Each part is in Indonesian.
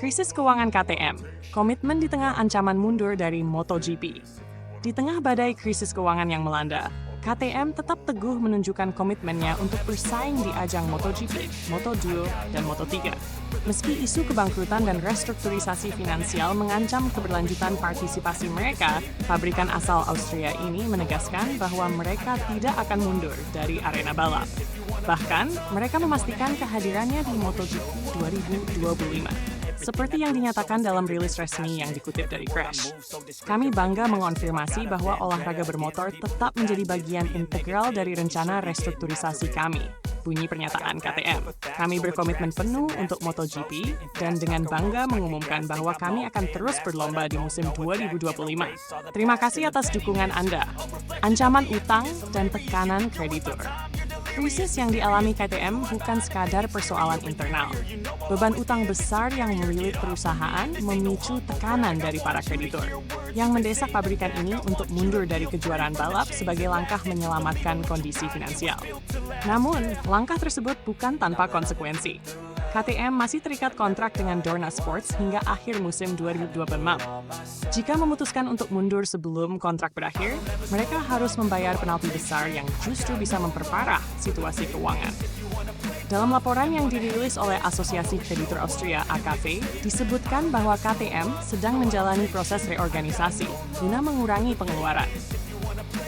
Krisis keuangan KTM, komitmen di tengah ancaman mundur dari MotoGP. Di tengah badai krisis keuangan yang melanda, KTM tetap teguh menunjukkan komitmennya untuk bersaing di ajang MotoGP, Moto2, dan Moto3. Meski isu kebangkrutan dan restrukturisasi finansial mengancam keberlanjutan partisipasi mereka, pabrikan asal Austria ini menegaskan bahwa mereka tidak akan mundur dari arena balap. Bahkan, mereka memastikan kehadirannya di MotoGP 2025. Seperti yang dinyatakan dalam rilis resmi yang dikutip dari Crash. Kami bangga mengonfirmasi bahwa olahraga bermotor tetap menjadi bagian integral dari rencana restrukturisasi kami, bunyi pernyataan KTM. Kami berkomitmen penuh untuk MotoGP dan dengan bangga mengumumkan bahwa kami akan terus berlomba di musim 2025. Terima kasih atas dukungan Anda. Ancaman utang dan tekanan kreditur. Krisis yang dialami KTM bukan sekadar persoalan internal. Beban utang besar yang melilit perusahaan memicu tekanan dari para kreditur, yang mendesak pabrikan ini untuk mundur dari kejuaraan balap sebagai langkah menyelamatkan kondisi finansial. Namun, langkah tersebut bukan tanpa konsekuensi. KTM masih terikat kontrak dengan Dorna Sports hingga akhir musim 2026. Jika memutuskan untuk mundur sebelum kontrak berakhir, mereka harus membayar penalti besar yang justru bisa memperparah situasi keuangan. Dalam laporan yang dirilis oleh Asosiasi Kreditur Austria (AKV), disebutkan bahwa KTM sedang menjalani proses reorganisasi guna mengurangi pengeluaran.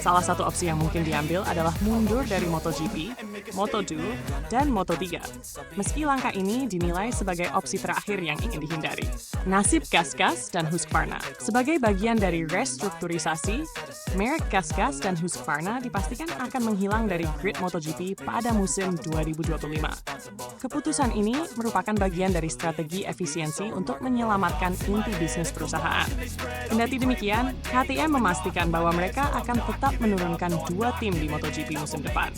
Salah satu opsi yang mungkin diambil adalah mundur dari MotoGP, Moto2, dan Moto3. Meski langkah ini dinilai sebagai opsi terakhir yang ingin dihindari. Nasib GasGas dan Husqvarna. Sebagai bagian dari restrukturisasi, merek GasGas dan Husqvarna dipastikan akan menghilang dari grid MotoGP pada musim 2025. Keputusan ini merupakan bagian dari strategi efisiensi untuk menyelamatkan inti bisnis perusahaan. Kendati demikian, KTM memastikan bahwa mereka akan tetap menurunkan 2 tim di MotoGP musim depan.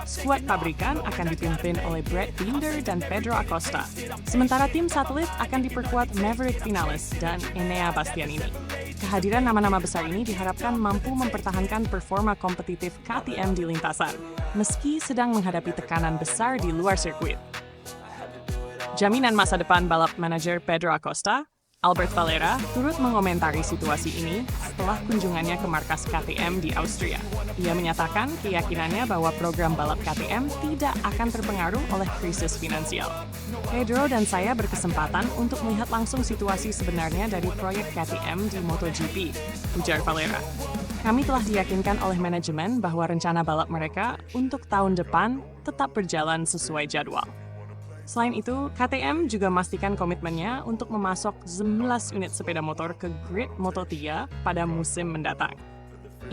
Skuad pabrikan akan dipimpin oleh Brad Binder dan Pedro Acosta. Sementara tim satelit akan diperkuat Maverick Vinales dan Enea Bastianini. Kehadiran nama-nama besar ini diharapkan mampu mempertahankan performa kompetitif KTM di lintasan, meski sedang menghadapi tekanan besar di luar sirkuit. Jaminan masa depan balap manajer Pedro Acosta, Albert Valera, turut mengomentari situasi ini setelah kunjungannya ke markas KTM di Austria. Ia menyatakan keyakinannya bahwa program balap KTM tidak akan terpengaruh oleh krisis finansial. Pedro dan saya berkesempatan untuk melihat langsung situasi sebenarnya dari proyek KTM di MotoGP, ujar Valera. Kami telah diyakinkan oleh manajemen bahwa rencana balap mereka untuk tahun depan tetap berjalan sesuai jadwal. Selain itu, KTM juga memastikan komitmennya untuk memasok 11 unit sepeda motor ke grid Moto3 pada musim mendatang.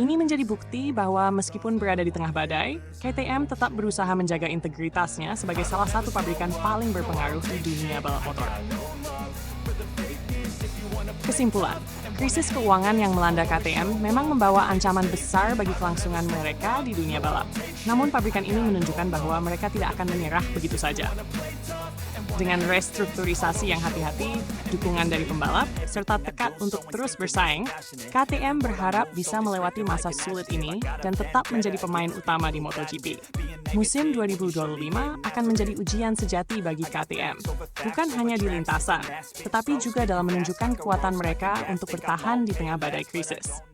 Ini menjadi bukti bahwa meskipun berada di tengah badai, KTM tetap berusaha menjaga integritasnya sebagai salah satu pabrikan paling berpengaruh di dunia balap motor. Kesimpulan, krisis keuangan yang melanda KTM memang membawa ancaman besar bagi kelangsungan mereka di dunia balap. Namun pabrikan ini menunjukkan bahwa mereka tidak akan menyerah begitu saja. Dengan restrukturisasi yang hati-hati, dukungan dari pembalap, serta tekad untuk terus bersaing, KTM berharap bisa melewati masa sulit ini dan tetap menjadi pemain utama di MotoGP. Musim 2025 akan menjadi ujian sejati bagi KTM, bukan hanya di lintasan, tetapi juga dalam menunjukkan kekuatan mereka untuk bertahan di tengah badai krisis.